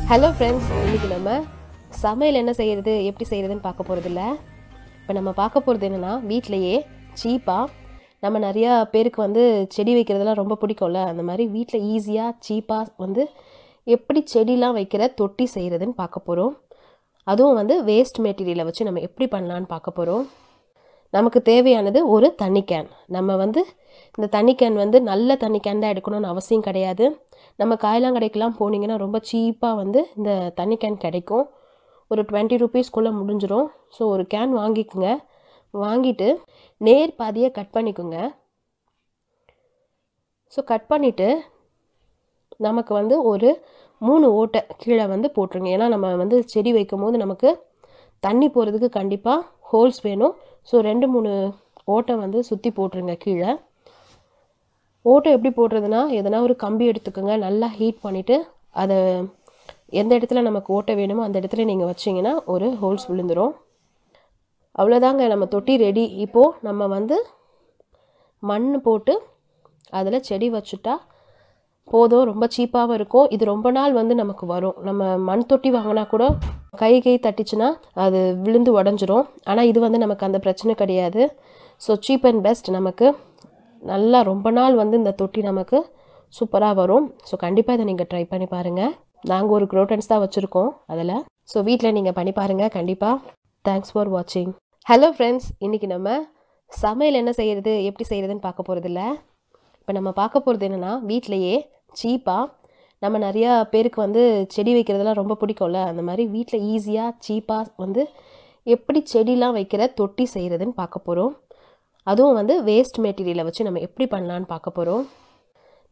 Hello friends, இன்றைக்கி நம்ம சமையல் என்ன செய்கிறது எப்படி செய்கிறதுன்னு பார்க்க போகிறதில்ல. இப்போ நம்ம பார்க்க போகிறது என்னென்னா, வீட்டிலையே சீப்பாக நம்ம நிறையா பேருக்கு செடி வைக்கிறதுலாம் ரொம்ப பிடிக்கும்ல. அந்த மாதிரி வீட்டில் ஈஸியாக சீப்பாக எப்படி செடிலாம் வைக்கிற தொட்டி செய்கிறதுன்னு பார்க்க போகிறோம். அதுவும் வேஸ்ட் மெட்டீரியலை வச்சு நம்ம எப்படி பண்ணலான்னு பார்க்க போகிறோம். நமக்கு தேவையானது ஒரு தண்ணி கேன். நம்ம இந்த தண்ணி கேன் நல்ல தண்ணி கேன் தான் எடுக்கணும்னு அவசியம் கிடையாது. நம்ம காய்லாங்கடைக்கெலாம் போனீங்கன்னா ரொம்ப சீப்பாக இந்த தண்ணி கேன் கிடைக்கும். ஒரு 20 ரூபீஸ்க்குள்ளே முடிஞ்சிடும். ஸோ ஒரு கேன் வாங்கிக்குங்க. வாங்கிட்டு நேர் பாதியை கட் பண்ணிக்கோங்க. ஸோ கட் பண்ணிவிட்டு நமக்கு ஒரு 3 ஓட்டை கீழே போட்டுருங்க. ஏன்னா நம்ம செடி வைக்கும் போது நமக்கு தண்ணி போகிறதுக்கு கண்டிப்பாக ஹோல்ஸ் வேணும். ஸோ 2-3 ஓட்டை சுற்றி போட்டுருங்க. கீழே ஓட்டை எப்படி போடுறதுனா, எதனா ஒரு கம்பி எடுத்துக்கோங்க. நல்லா ஹீட் பண்ணிவிட்டு அதை எந்த இடத்துல நமக்கு ஓட்டை வேணுமோ அந்த இடத்துல நீங்கள் வச்சிங்கன்னா ஒரு ஹோல்ஸ் விழுந்துடும். அவ்வளோதாங்க, நம்ம தொட்டி ரெடி. இப்போது நம்ம மண் போட்டு அதில் செடி வச்சுட்டா போதும். ரொம்ப சீப்பாகவும் இருக்கும். இது ரொம்ப நாள் நமக்கு வரும். நம்ம மண் தொட்டி வாங்கினா கூட கை தட்டிச்சுன்னா அது விழுந்து உடஞ்சிரும். ஆனால் இது நமக்கு அந்த பிரச்சனை கிடையாது. So cheap and best. நமக்கு நல்லா ரொம்ப நாள் இந்த தொட்டி நமக்கு சூப்பராக வரும். ஸோ கண்டிப்பாக இதை நீங்கள் ட்ரை பண்ணி பாருங்கள். நாங்கள் ஒரு குரோட்டன்ஸ் தான் வச்சுருக்கோம் அதில். ஸோ வீட்டில் நீங்கள் பண்ணி பாருங்கள் கண்டிப்பாக. தேங்க்ஸ் ஃபார் வாட்சிங். ஹலோ ஃப்ரெண்ட்ஸ், இன்றைக்கி நம்ம சமையல் என்ன செய்கிறது எப்படி செய்கிறதுன்னு பார்க்க போகிறதில்ல. இப்போ நம்ம பார்க்க போகிறது என்னென்னா, வீட்டிலையே சீப்பாக நம்ம நிறையா பேருக்கு செடி வைக்கிறதுலாம் ரொம்ப பிடிக்கும்ல. அந்த மாதிரி வீட்டில் ஈஸியாக சீப்பாக எப்படி செடிலாம் வைக்கிற தொட்டி செய்கிறதுன்னு பார்க்க போகிறோம். அதுவும் வேஸ்ட் மெட்டீரியலை வச்சு நம்ம எப்படி பண்ணலான்னு பார்க்க போகிறோம்.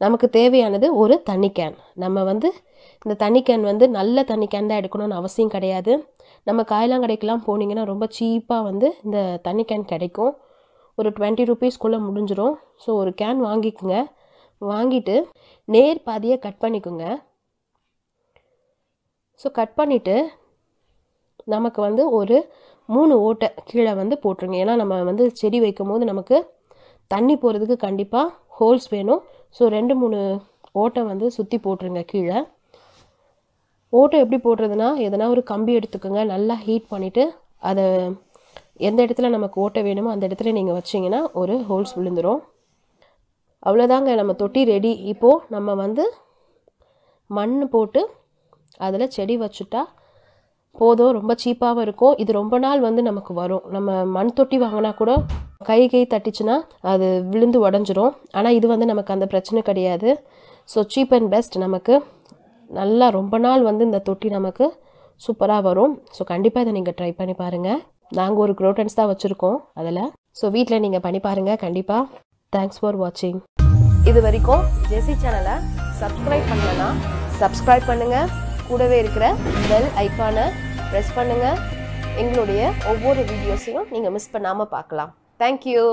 நமக்கு தேவையானது ஒரு தண்ணி கேன். நம்ம இந்த தண்ணி கேன் நல்ல தண்ணி கேன் தான் எடுக்கணும்னு அவசியம் கிடையாது. நம்ம காய்லாங்கடைக்கெலாம் போனீங்கன்னா ரொம்ப சீப்பாக இந்த தண்ணி கேன் கிடைக்கும். ஒரு 20 ரூபீஸ்க்குள்ளே முடிஞ்சிடும். ஸோ ஒரு கேன் வாங்கிக்குங்க. வாங்கிட்டு நேர் பாதியை கட் பண்ணிக்கோங்க. ஸோ கட் பண்ணிவிட்டு நமக்கு ஒரு 3 ஓட்டை கீழே போட்டுருங்க. ஏன்னா நம்ம செடி வைக்கும் போது நமக்கு தண்ணி போகிறதுக்கு கண்டிப்பாக ஹோல்ஸ் வேணும். ஸோ 2-3 ஓட்டை சுற்றி போட்டுருங்க. கீழே ஓட்டை எப்படி போடுறதுனா, எதனா ஒரு கம்பி எடுத்துக்கோங்க. நல்லா ஹீட் பண்ணிவிட்டு அதை எந்த இடத்துல நமக்கு ஓட்டை வேணுமோ அந்த இடத்துல நீங்கள் வச்சிங்கன்னா ஒரு ஹோல்ஸ் விழுந்துடும். அவ்வளோதாங்க, நம்ம தொட்டி ரெடி. இப்போது நம்ம மண் போட்டு அதில் செடி வச்சுட்டா போதும். ரொம்ப சீப்பாகவும் இருக்கும். இது ரொம்ப நாள் நமக்கு வரும். நம்ம மண் தொட்டி வாங்கினா கூட கை தட்டிச்சுன்னா அது விழுந்து உடஞ்சிரும். ஆனால் இது நமக்கு அந்த பிரச்சனை கிடையாது. So cheap and best. நமக்கு நல்லா ரொம்ப நாள் இந்த தொட்டி நமக்கு சூப்பராக வரும். ஸோ கண்டிப்பாக இதை நீங்கள் ட்ரை பண்ணி பாருங்கள். நாங்கள் ஒரு குரோட்டன்ஸ் தான் வச்சுருக்கோம் அதில். ஸோ வீட்டில் நீங்கள் பண்ணி பாருங்கள் கண்டிப்பாக. தேங்க்ஸ் ஃபார் வாட்சிங். இது வரைக்கும் ஜெசி சேனலை சப்ஸ்கிரைப் பண்ணலன்னா சப்ஸ்கிரைப் பண்ணுங்கள். கூடவே இருக்கிற பெல் ஐக்கானை ப்ரெஸ் பண்ணுங்கள். எங்களுடைய ஒவ்வொரு வீடியோஸையும் நீங்கள் மிஸ் பண்ணாமல் பார்க்கலாம். தேங்க்யூ.